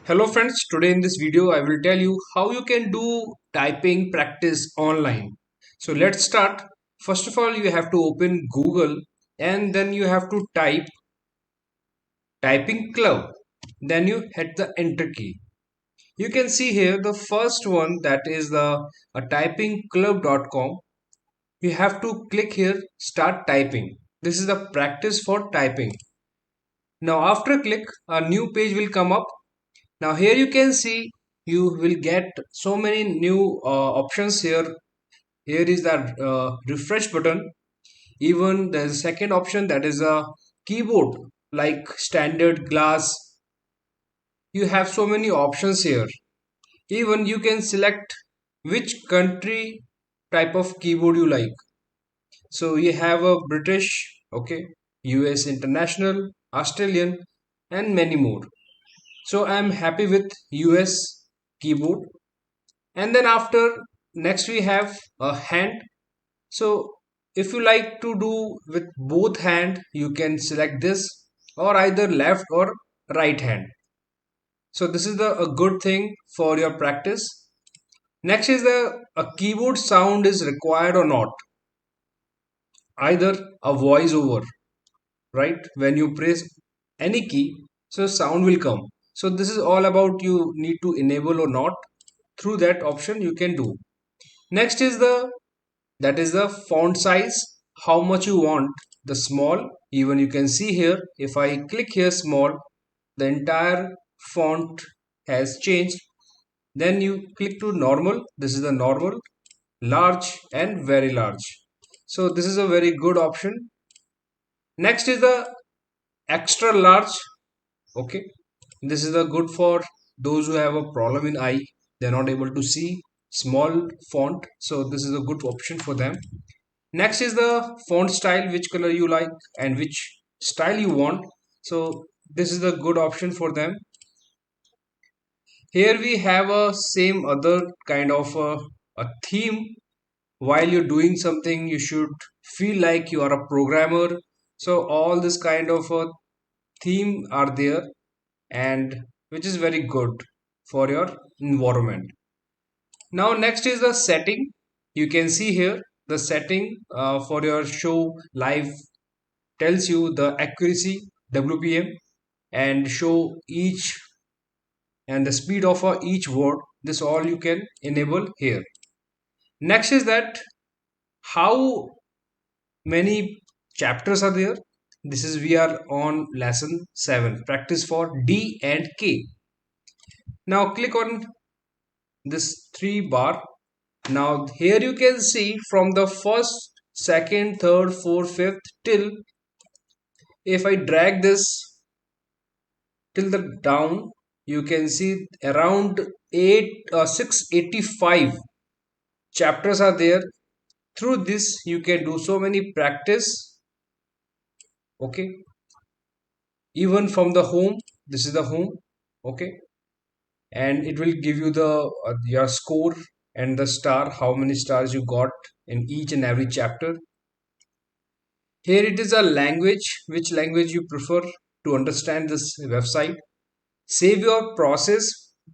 Hello friends, today in this video I will tell you how you can do typing practice online. So let's start. First of all, you have to open Google and then you have to type typing club. Then you hit the enter key. You can see here the first one, that is the typingclub.com. You have to click here start typing. This is the practice for typing. Now after click, a new page will come up. Now here you can see you will get so many new options here. Here is that refresh button. Even there's a second option, that is a keyboard like standard glass. You have so many options here. Even you can select which country type of keyboard you like. So you have a British, okay, US International, Australian, and many more. So I'm happy with US keyboard. And then after, next we have a hand. So if you like to do with both hand, you can select this, or either left or right hand. So this is a good thing for your practice. Next is the a keyboard sound is required or not. Either a voice over, right? When you press any key, so sound will come. So this is all about you need to enable or not. Through that option you can do. Next is the, that is the font size, how much you want the small. Even you can see here, if I click here small, the entire font has changed. Then you click to normal. This is the normal, large, and very large. So this is a very good option. Next is the extra large. Okay, this is the good for those who have a problem in eye. They're not able to see small font, so this is a good option for them. Next is the font style, which color you like and which style you want. So this is the good option for them. Here we have a same other kind of a theme. While you're doing something, you should feel like you are a programmer. So all this kind of a theme are there, and which is very good for your environment. Now next is the setting. You can see here the setting for your show live tells you the accuracy WPM and show each and the speed of each word. This all you can enable here. Next is that how many chapters are there. This is, we are on lesson 7, practice for D and K. Now click on this 3 bar. Now here you can see from the first, second, third, fourth, fifth till, if I drag this till the down, you can see around 685 chapters are there. Through this you can do so many practice. Okay, even from the home, this is the home. Okay, and it will give you the your score and the star, how many stars you got in each and every chapter. Here it is a language, which language you prefer to understand this website. Save your process,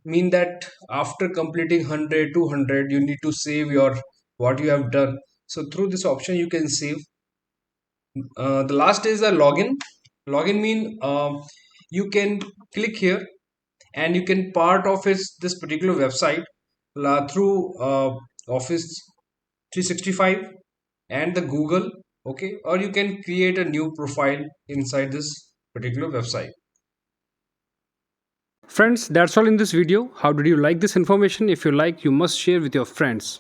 mean that after completing 100 200 you need to save your what you have done. So through this option you can save. The last is a login. Login mean you can click here and you can part of this particular website through Office 365 and the Google. Okay, or you can create a new profile inside this particular website. Friends, that's all in this video. How did you like this information? If you like, you must share with your friends.